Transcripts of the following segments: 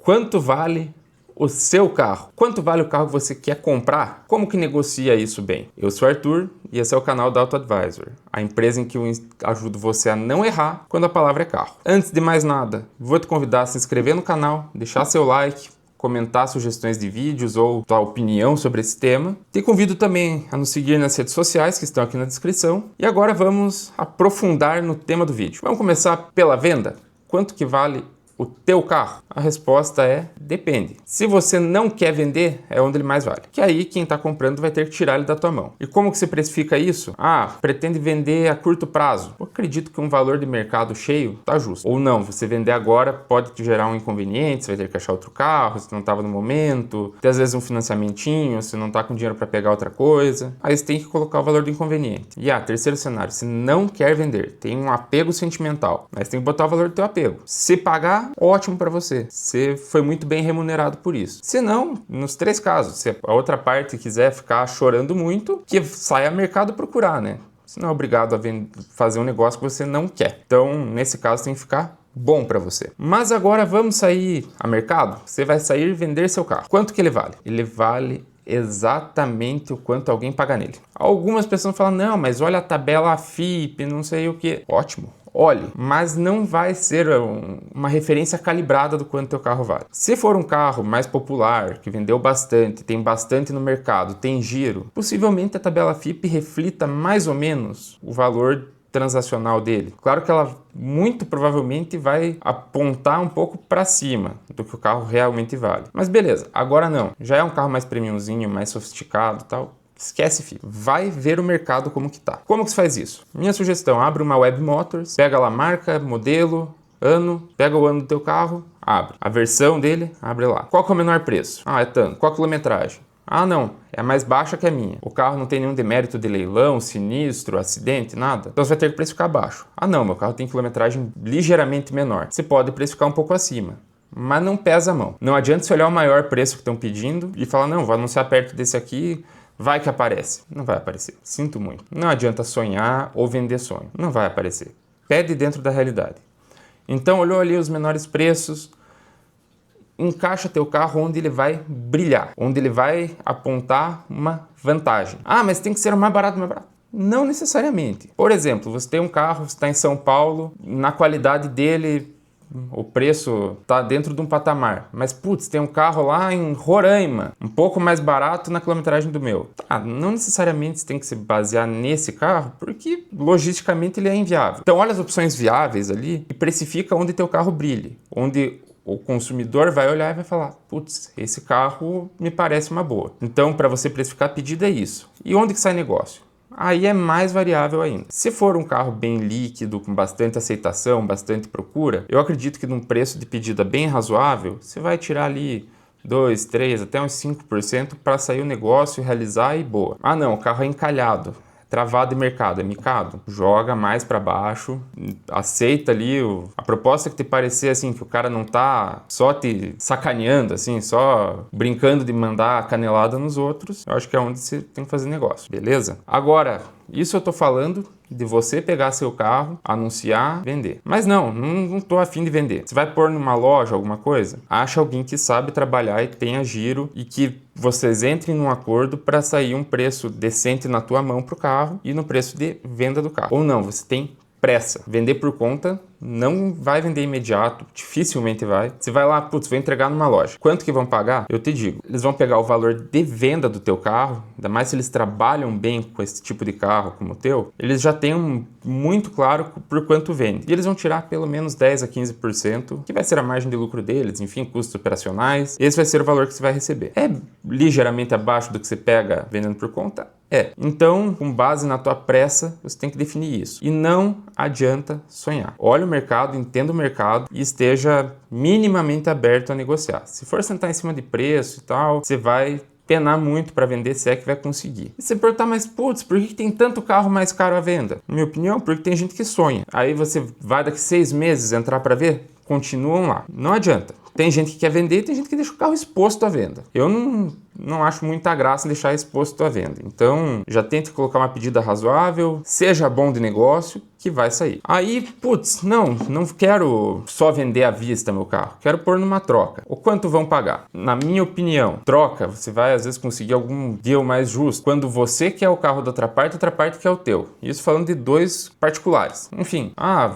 Quanto vale o seu carro? Quanto vale o carro que você quer comprar? Como que negocia isso bem? Eu sou o Arthur e esse é o canal da Auto Advisor, a empresa em que eu ajudo você a não errar quando a palavra é carro. Antes de mais nada, vou te convidar a se inscrever no canal, deixar seu like, comentar sugestões de vídeos ou tua opinião sobre esse tema. Te convido também a nos seguir nas redes sociais que estão aqui na descrição. E agora vamos aprofundar no tema do vídeo. Vamos começar pela venda? Quanto que vale o teu carro? A resposta é depende. Se você não quer vender, é onde ele mais vale. Que aí quem está comprando vai ter que tirar ele da tua mão. E como que você precifica isso? Pretende vender a curto prazo. Eu acredito que um valor de mercado cheio tá justo. Ou não, você vender agora pode te gerar um inconveniente, você vai ter que achar outro carro, você não estava no momento, tem às vezes um financiamentinho, você não está com dinheiro para pegar outra coisa. Aí você tem que colocar o valor do inconveniente. E terceiro cenário, se não quer vender, tem um apego sentimental, mas tem que botar o valor do teu apego. Se pagar, ótimo para você. Você foi muito bem remunerado por isso. Se não, nos três casos, se a outra parte quiser ficar chorando muito, que saia ao mercado procurar, né? Você não é obrigado a fazer um negócio que você não quer. Então, nesse caso, tem que ficar bom para você. Mas agora vamos sair a mercado? Você vai sair vender seu carro. Quanto que ele vale? Ele vale exatamente o quanto alguém paga nele. Algumas pessoas falam, não, mas olha a tabela FIPE, não sei o que. Ótimo. Olhe, mas não vai ser uma referência calibrada do quanto teu carro vale. Se for um carro mais popular, que vendeu bastante, tem bastante no mercado, tem giro, possivelmente a tabela FIPE reflita mais ou menos o valor transacional dele. Claro que ela muito provavelmente vai apontar um pouco para cima do que o carro realmente vale. Mas beleza, agora não. Já é um carro mais premiumzinho, mais sofisticado e tal. Esquece, filho. Vai ver o mercado como que tá. Como que se faz isso? Minha sugestão, abre uma Web Motors, pega lá a marca, modelo, ano, pega o ano do teu carro, abre. A versão dele, abre lá. Qual que é o menor preço? É tanto. Qual a quilometragem? Não, é a mais baixa que a minha. O carro não tem nenhum demérito de leilão, sinistro, acidente, nada. Então você vai ter que precificar baixo. Não, meu carro tem quilometragem ligeiramente menor. Você pode precificar um pouco acima, mas não pesa a mão. Não adianta você olhar o maior preço que estão pedindo e falar, não, vou anunciar perto desse aqui, vai que aparece. Não vai aparecer. Sinto muito. Não adianta sonhar ou vender sonho. Não vai aparecer. Pede dentro da realidade. Então, olhou ali os menores preços, encaixa teu carro onde ele vai brilhar, onde ele vai apontar uma vantagem. Mas tem que ser o mais barato, mais barato. Não necessariamente. Por exemplo, você tem um carro, você está em São Paulo, na qualidade dele, o preço está dentro de um patamar. Mas, tem um carro lá em Roraima, um pouco mais barato na quilometragem do meu. Não necessariamente você tem que se basear nesse carro, porque logisticamente ele é inviável. Então, olha as opções viáveis ali e precifica onde teu carro brilhe, onde o consumidor vai olhar e vai falar, esse carro me parece uma boa. Então, para você precificar a pedida é isso. E onde que sai negócio? Aí é mais variável ainda. Se for um carro bem líquido, com bastante aceitação, bastante procura, eu acredito que num preço de pedida bem razoável, você vai tirar ali 2, 3, até uns 5% para sair o negócio, realizar e boa. Não, o carro é encalhado. Travado de mercado, é micado, joga mais para baixo, aceita ali a proposta que te parecer assim, que o cara não tá só te sacaneando, assim, só brincando de mandar canelada nos outros, eu acho que é onde você tem que fazer negócio, beleza? Agora, isso eu tô falando de você pegar seu carro, anunciar, vender. Mas não tô afim de vender. Você vai pôr numa loja alguma coisa? Acha alguém que sabe trabalhar e tenha giro e que vocês entrem num acordo para sair um preço decente na tua mão pro carro e no preço de venda do carro. Ou não, você tem pressa. Vender por conta não vai vender imediato, dificilmente vai. Você vai lá, vou entregar numa loja. Quanto que vão pagar? Eu te digo, eles vão pegar o valor de venda do teu carro, ainda mais se eles trabalham bem com esse tipo de carro como o teu, eles já têm muito claro por quanto vende. E eles vão tirar pelo menos 10 a 15%, que vai ser a margem de lucro deles, enfim, custos operacionais. Esse vai ser o valor que você vai receber. É ligeiramente abaixo do que você pega vendendo por conta? Então, com base na tua pressa, você tem que definir isso. E não adianta sonhar. Olha o mercado, entenda o mercado e esteja minimamente aberto a negociar. Se for sentar em cima de preço e tal, você vai penar muito para vender, se é que vai conseguir. E você perguntar, mas por que tem tanto carro mais caro à venda? Na minha opinião, porque tem gente que sonha. Aí você vai daqui 6 meses entrar para ver, continuam lá. Não adianta. Tem gente que quer vender e tem gente que deixa o carro exposto à venda. Eu não acho muita graça em deixar exposto à venda. Então, já tente colocar uma pedida razoável, seja bom de negócio, que vai sair. Aí, putz, não quero só vender à vista meu carro, quero pôr numa troca. O quanto vão pagar? Na minha opinião, troca, você vai às vezes conseguir algum deal mais justo quando você quer o carro da outra parte quer o teu. Isso falando de dois particulares. Enfim,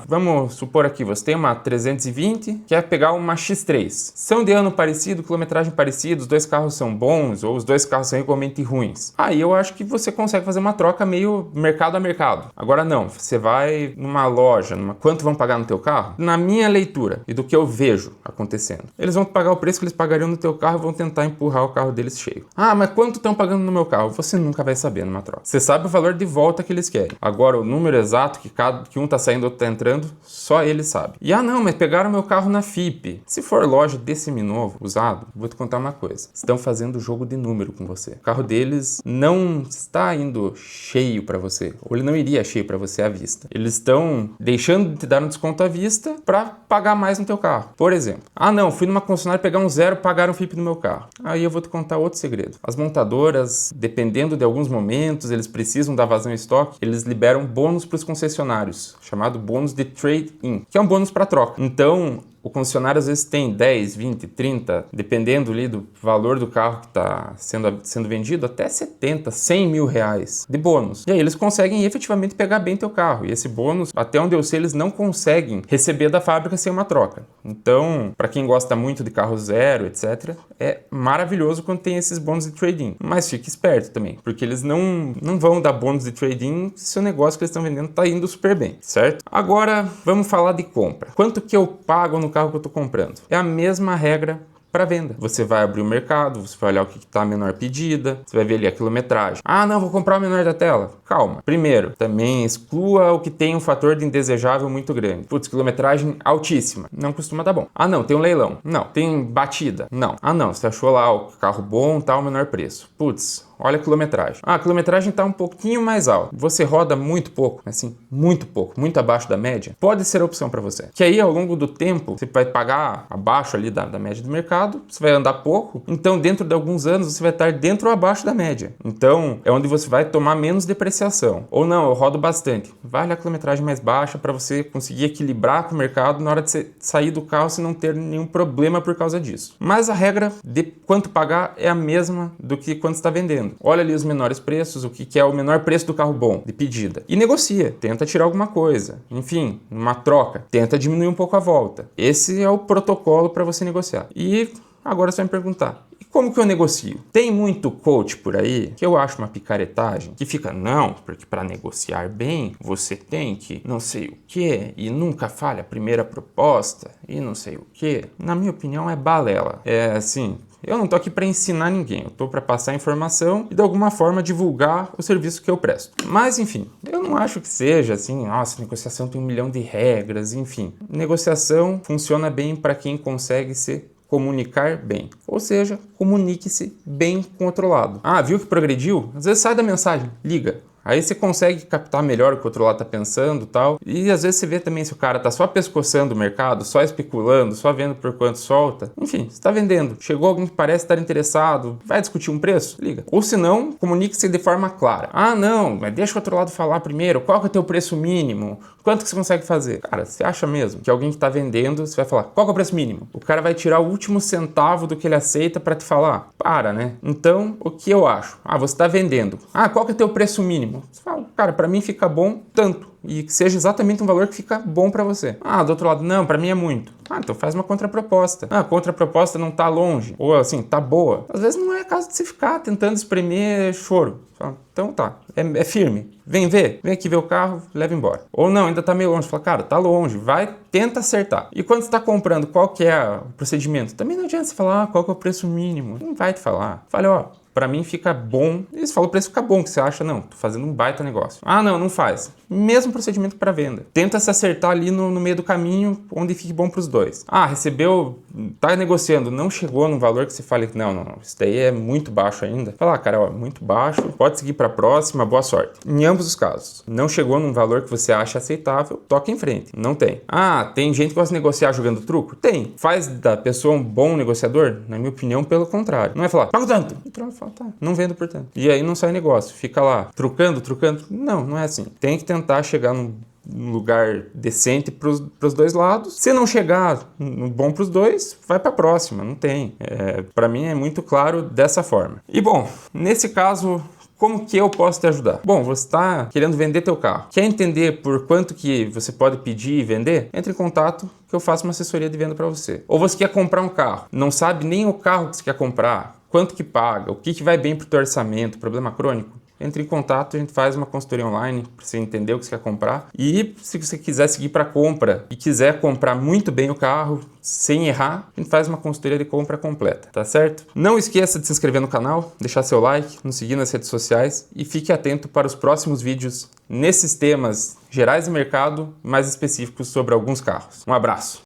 vamos supor aqui, você tem uma 320, quer pegar uma X3. São de ano parecido, quilometragem parecida, os dois carros são bons ou os dois carros são igualmente ruins. Aí eu acho que você consegue fazer uma troca meio mercado a mercado. Agora não, você vai numa loja, quanto vão pagar no teu carro? Na minha leitura e do que eu vejo acontecendo, eles vão pagar o preço que eles pagariam no teu carro e vão tentar empurrar o carro deles cheio. Mas quanto estão pagando no meu carro? Você nunca vai saber numa troca. Você sabe o valor de volta que eles querem. Agora, o número exato que um tá saindo, outro tá entrando, só eles sabem. E não, mas pegaram meu carro na FIP. Se for loja de seminovo, usado, vou te contar uma coisa. Estão fazendo jogo de número com você. O carro deles não está indo cheio para você. Ou ele não iria cheio para você à vista. Eles estão deixando de te dar um desconto à vista para pagar mais no teu carro. Por exemplo, não, fui numa concessionária pegar um zero, pagaram o FIP no meu carro. Aí eu vou te contar outro segredo. As montadoras, dependendo de alguns momentos, eles precisam da vazão em estoque, eles liberam bônus para os concessionários, chamado bônus de trade-in, que é um bônus para troca. Então, o concessionário às vezes tem 10, 20, 30, dependendo ali do valor do carro que está sendo vendido, até 70, 100 mil reais de bônus. E aí eles conseguem efetivamente pegar bem teu carro. E esse bônus, até onde eu sei, eles não conseguem receber da fábrica sem uma troca. Então, para quem gosta muito de carro zero, etc., é maravilhoso quando tem esses bônus de trade-in. Mas fique esperto também, porque eles não vão dar bônus de trade-in se o negócio que eles estão vendendo está indo super bem, certo? Agora, vamos falar de compra. Quanto que eu pago no carro que eu estou comprando? É a mesma regra para venda. Você vai abrir o mercado, você vai olhar o que está a menor pedida, você vai ver ali a quilometragem. Não, vou comprar o menor da tela. Calma. Primeiro, também exclua o que tem um fator de indesejável muito grande. Putz, quilometragem altíssima. Não costuma dar bom. Não, tem um leilão. Não. Tem batida. Não. Não, você achou lá o carro bom, tá o menor preço. Putz, olha a quilometragem. A quilometragem está um pouquinho mais alta. Você roda muito pouco, assim, muito pouco, muito abaixo da média. Pode ser a opção para você. Que aí, ao longo do tempo, você vai pagar abaixo ali da média do mercado, você vai andar pouco, então dentro de alguns anos você vai estar dentro ou abaixo da média. Então, é onde você vai tomar menos depreciação. Ou não, eu rodo bastante. Vale a quilometragem mais baixa para você conseguir equilibrar com o mercado na hora de você sair do carro sem não ter nenhum problema por causa disso. Mas a regra de quanto pagar é a mesma do que quando está vendendo. Olha ali os menores preços, o que é o menor preço do carro bom, de pedida. E negocia, tenta tirar alguma coisa. Enfim, uma troca, tenta diminuir um pouco a volta. Esse é o protocolo para você negociar. E agora você vai me perguntar, e como que eu negocio? Tem muito coach por aí que eu acho uma picaretagem, que fica, não, porque para negociar bem, você tem que não sei o que, e nunca falha a primeira proposta, e não sei o que. Na minha opinião é balela. É assim, eu não tô aqui para ensinar ninguém, eu tô para passar informação e de alguma forma divulgar o serviço que eu presto. Mas enfim, eu não acho que seja assim, nossa, negociação tem 1 milhão de regras, enfim. Negociação funciona bem para quem consegue se comunicar bem. Ou seja, comunique-se bem com o outro lado. Viu que progrediu? Às vezes sai da mensagem, liga. Aí você consegue captar melhor o que o outro lado tá pensando e tal. E às vezes você vê também se o cara tá só pescoçando o mercado, só especulando, só vendo por quanto solta. Enfim, você tá vendendo. Chegou alguém que parece estar interessado, vai discutir um preço? Liga. Ou se não, comunique-se de forma clara. Não, mas deixa o outro lado falar primeiro. Qual que é o teu preço mínimo? Quanto que você consegue fazer? Cara, você acha mesmo que alguém que tá vendendo, você vai falar, qual que é o preço mínimo? O cara vai tirar o último centavo do que ele aceita pra te falar. Para, né? Então, o que eu acho? Você tá vendendo. Qual que é o teu preço mínimo? Você fala, cara, pra mim fica bom tanto. E que seja exatamente um valor que fica bom pra você. Do outro lado, não, pra mim é muito. Então faz uma contraproposta. A contraproposta não tá longe. Ou assim, tá boa. Às vezes não é caso de você ficar tentando espremer choro. Então tá, é firme. Vem ver, vem aqui ver o carro, leva embora. Ou não, ainda tá meio longe. Fala, cara, tá longe, vai, tenta acertar. E quando você tá comprando, qual que é o procedimento? Também não adianta você falar, qual que é o preço mínimo. Não vai te falar. Fala, pra mim fica bom. E você fala, o preço fica bom, que você acha, não, tô fazendo um baita negócio. Não faz. Mesmo procedimento para venda. Tenta se acertar ali no meio do caminho, onde fique bom pros dois. Recebeu, tá negociando, não chegou num valor que você fale, não, isso daí é muito baixo ainda. Fala, cara, muito baixo, pode seguir pra próxima, boa sorte. Em ambos os casos, não chegou num valor que você acha aceitável, toca em frente. Não tem. Tem gente que gosta de negociar jogando truco? Tem. Faz da pessoa um bom negociador? Na minha opinião, pelo contrário. Não é falar, paga tanto. Então ela fala, tá, não vendo por tanto. E aí não sai negócio. Fica lá, trucando. Não é assim. Tem que tentar chegar num um lugar decente para os dois lados. Se não chegar no bom para os dois, vai para a próxima, não tem. Para mim é muito claro dessa forma. E bom, nesse caso, como que eu posso te ajudar? Bom, você está querendo vender teu carro. Quer entender por quanto que você pode pedir e vender? Entre em contato que eu faço uma assessoria de venda para você. Ou você quer comprar um carro, não sabe nem o carro que você quer comprar, quanto que paga, o que vai bem para o teu orçamento, problema crônico? Entre em contato, a gente faz uma consultoria online para você entender o que você quer comprar. E se você quiser seguir para compra e quiser comprar muito bem o carro, sem errar, a gente faz uma consultoria de compra completa, tá certo? Não esqueça de se inscrever no canal, deixar seu like, nos seguir nas redes sociais e fique atento para os próximos vídeos nesses temas gerais de mercado, mais específicos sobre alguns carros. Um abraço!